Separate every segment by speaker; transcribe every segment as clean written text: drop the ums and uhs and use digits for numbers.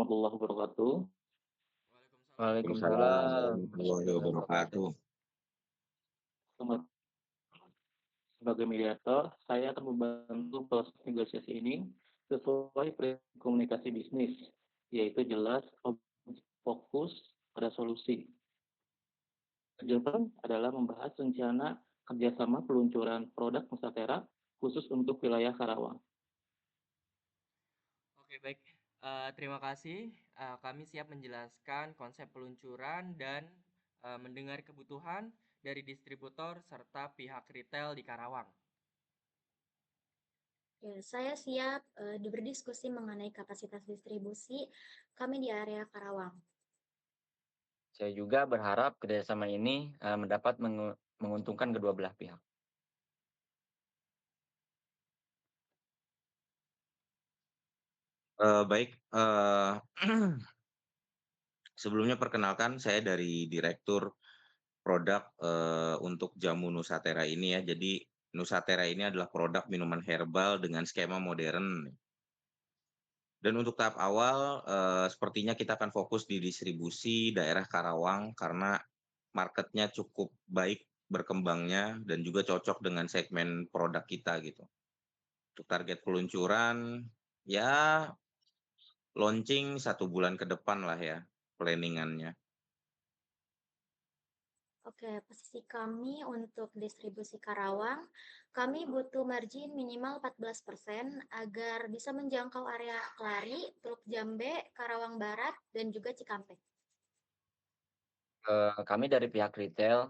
Speaker 1: warahmatullahi wabarakatuh.
Speaker 2: Waalaikumsalam
Speaker 3: Waalaikumsalam
Speaker 2: warahmatullahi
Speaker 3: warahmatullahi
Speaker 2: wabarakatuh.
Speaker 3: wabarakatuh.
Speaker 1: Sema- Sebagai mediator, saya akan membantu proses negosiasi ini sesuai prinsip komunikasi bisnis, yaitu jelas, fokus pada solusi. Tujuan adalah membahas rencana kerjasama peluncuran produk Nusantara khusus untuk wilayah Karawang.
Speaker 2: Oke, baik. Terima kasih. Kami siap menjelaskan konsep peluncuran dan mendengar kebutuhan dari distributor serta pihak retail di Karawang.
Speaker 4: Ya, saya siap berdiskusi mengenai kapasitas distribusi kami di area Karawang.
Speaker 3: Saya juga berharap kerjasama ini mendapat menguntungkan kedua belah pihak.
Speaker 5: Baik, sebelumnya perkenalkan saya dari Direktur Produk untuk jamu Nusatera ini ya. Jadi Nusatera ini adalah produk minuman herbal dengan skema modern. Dan untuk tahap awal, sepertinya kita akan fokus di distribusi daerah Karawang karena marketnya cukup baik berkembangnya dan juga cocok dengan segmen produk kita gitu. Untuk target peluncuran, ya launching 1 bulan ke depan lah ya, planning-annya.
Speaker 4: Oke, posisi kami untuk distribusi Karawang, kami butuh margin minimal 14% agar bisa menjangkau area Kelari, Teluk Jambe, Karawang Barat, dan juga Cikampek.
Speaker 3: Kami dari pihak retail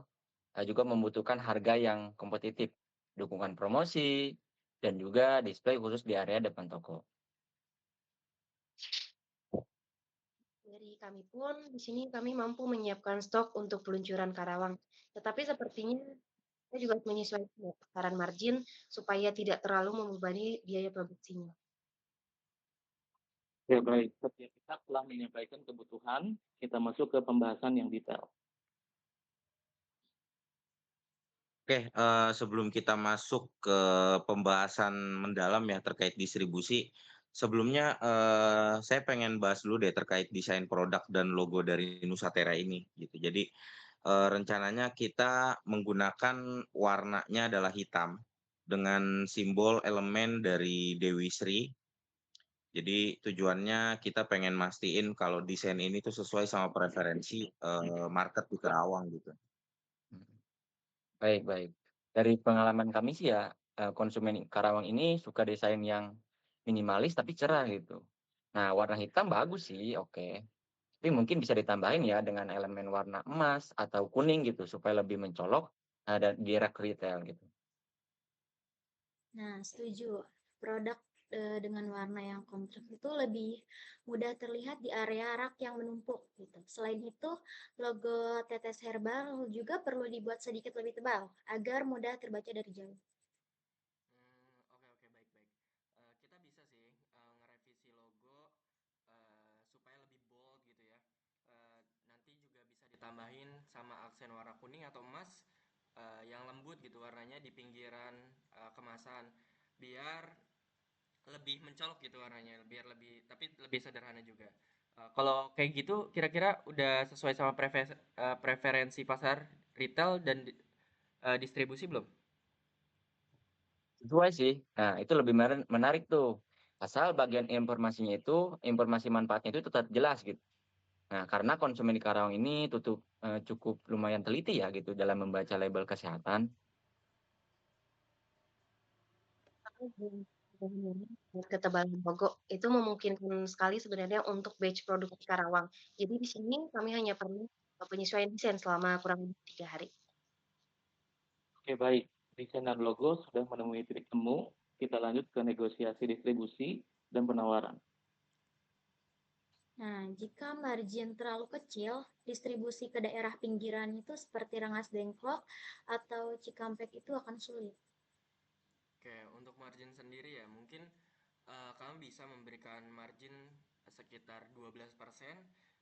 Speaker 3: juga membutuhkan harga yang kompetitif, dukungan promosi, dan juga display khusus di area depan toko.
Speaker 6: Dari kami pun, di sini kami mampu menyiapkan stok untuk peluncuran Karawang. Tetapi sepertinya kita juga menyesuaikan besaran margin supaya tidak terlalu membebani biaya produksinya.
Speaker 1: Ya, baik. Setiap pihak telah menyampaikan kebutuhan, kita masuk ke pembahasan yang detail.
Speaker 5: Oke, sebelum kita masuk ke pembahasan mendalam ya terkait distribusi, sebelumnya saya pengen bahas dulu deh terkait desain produk dan logo dari Nusatera ini gitu. Jadi rencananya kita menggunakan warnanya adalah hitam dengan simbol elemen dari Dewi Sri. Jadi tujuannya kita pengen mastiin kalau desain ini tuh sesuai sama preferensi market di Kerawang gitu.
Speaker 3: Baik, baik. Dari pengalaman kami sih ya, konsumen Karawang ini suka desain yang minimalis tapi cerah gitu. Nah, warna hitam bagus sih, oke. Tapi mungkin bisa ditambahin ya dengan elemen warna emas atau kuning gitu supaya lebih mencolok dan di rak retail gitu.
Speaker 4: Nah, setuju. Produk dengan warna yang kontras itu lebih mudah terlihat di area rak yang menumpuk gitu. Selain itu, logo tetes herbal juga perlu dibuat sedikit lebih tebal agar mudah terbaca dari jauh.
Speaker 2: Oke, baik, baik. Kita bisa sih ngerevisi logo supaya lebih bold gitu ya. Nanti juga bisa ditambahin sama aksen warna kuning atau emas yang lembut gitu warnanya di pinggiran kemasan biar lebih mencolok gitu warnanya, biar lebih tapi lebih sederhana juga. Kalau kayak gitu kira-kira udah sesuai sama preferensi pasar retail dan distribusi belum?
Speaker 3: Sesuai sih. Nah, itu lebih menarik tuh. Asal bagian informasinya itu, informasi manfaatnya itu tetap jelas gitu. Nah, karena konsumen di Karawang ini cukup lumayan teliti ya gitu dalam membaca label kesehatan.
Speaker 6: Ketebalan logo itu memungkinkan sekali sebenarnya untuk batch produk di Karawang. Jadi di sini kami hanya perlu penyesuaian desain selama kurang lebih 3 hari.
Speaker 1: Oke, baik. Desain dan logo sudah menemui titik temu. Kita lanjut ke negosiasi distribusi dan penawaran.
Speaker 4: Nah, jika margin terlalu kecil, distribusi ke daerah pinggiran itu seperti Rengas Dengklok atau Cikampek itu akan sulit.
Speaker 2: Oke, untuk margin sendiri ya mungkin kami bisa memberikan margin sekitar 12%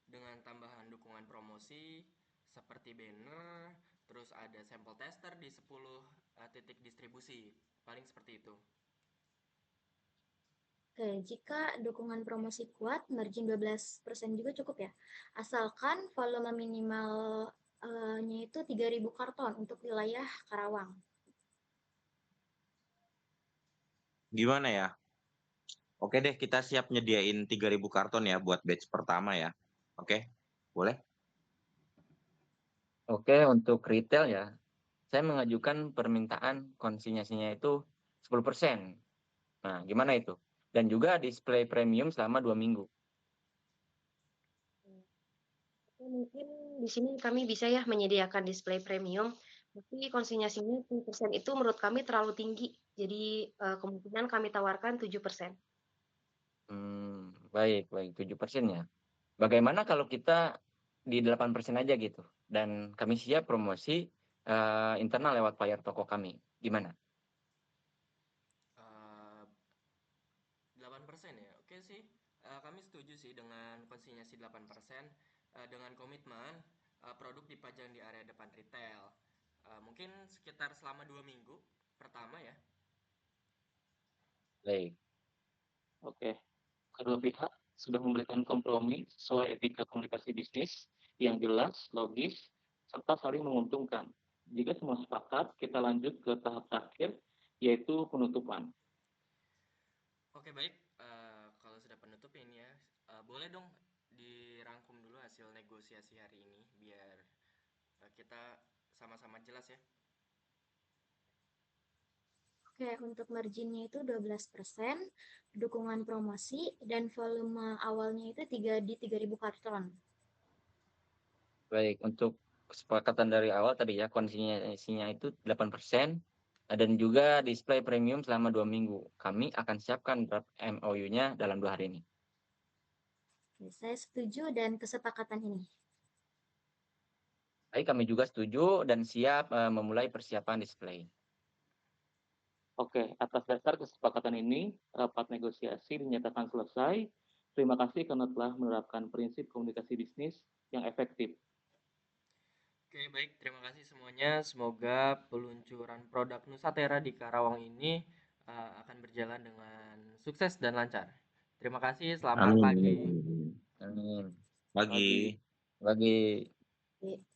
Speaker 2: dengan tambahan dukungan promosi seperti banner, terus ada sampel tester di 10 titik distribusi. Paling seperti itu.
Speaker 4: Oke, jika dukungan promosi kuat, margin 12% juga cukup ya. Asalkan volume minimalnya itu 3.000 karton untuk wilayah Karawang.
Speaker 5: Gimana ya? Oke deh, kita siap nyediain 3.000 karton ya buat batch pertama ya. Oke, boleh?
Speaker 3: Oke, untuk retail ya, saya mengajukan permintaan konsinyasinya itu 10%. Nah, gimana itu? Dan juga display premium selama 2 minggu.
Speaker 6: Mungkin di sini kami bisa ya menyediakan display premium, tapi konsinyasinya 10% itu menurut kami terlalu tinggi. Jadi kemungkinan kami tawarkan 7%.
Speaker 3: Baik, 7% ya. Bagaimana kalau kita di 8% aja gitu, dan kami siap promosi internal lewat flyer toko kami, gimana?
Speaker 2: 8% ya. Oke sih. Kami setuju sih dengan konsinyasi 8% dengan komitmen produk dipajang di area depan retail. Mungkin sekitar selama 2 minggu pertama ya.
Speaker 3: Baik.
Speaker 1: Oke, kedua pihak sudah memberikan kompromi sesuai etika komunikasi bisnis yang jelas, logis, serta saling menguntungkan. Jika semua sepakat, kita lanjut ke tahap terakhir, yaitu penutupan.
Speaker 2: Oke baik, kalau sudah penutup ini ya, boleh dong dirangkum dulu hasil negosiasi hari ini biar kita sama-sama jelas ya.
Speaker 4: Oke, untuk marginnya itu 12%, dukungan promosi, dan volume awalnya itu 3.000 karton.
Speaker 3: Baik, untuk kesepakatan dari awal tadi ya, konsinyasinya itu 8%, dan juga display premium selama 2 minggu. Kami akan siapkan draft MOU-nya dalam 2 hari ini.
Speaker 4: Oke, saya setuju dan kesepakatan ini.
Speaker 3: Baik, kami juga setuju dan siap memulai persiapan display.
Speaker 1: Oke, atas dasar kesepakatan ini, rapat negosiasi dinyatakan selesai. Terima kasih karena telah menerapkan prinsip komunikasi bisnis yang efektif.
Speaker 2: Oke baik, terima kasih semuanya. Semoga peluncuran produk Nusatera di Karawang ini akan berjalan dengan sukses dan lancar. Terima kasih, selamat
Speaker 5: Amin.
Speaker 2: pagi.
Speaker 3: Amin.
Speaker 5: Pagi.
Speaker 3: Bagi
Speaker 4: Oke.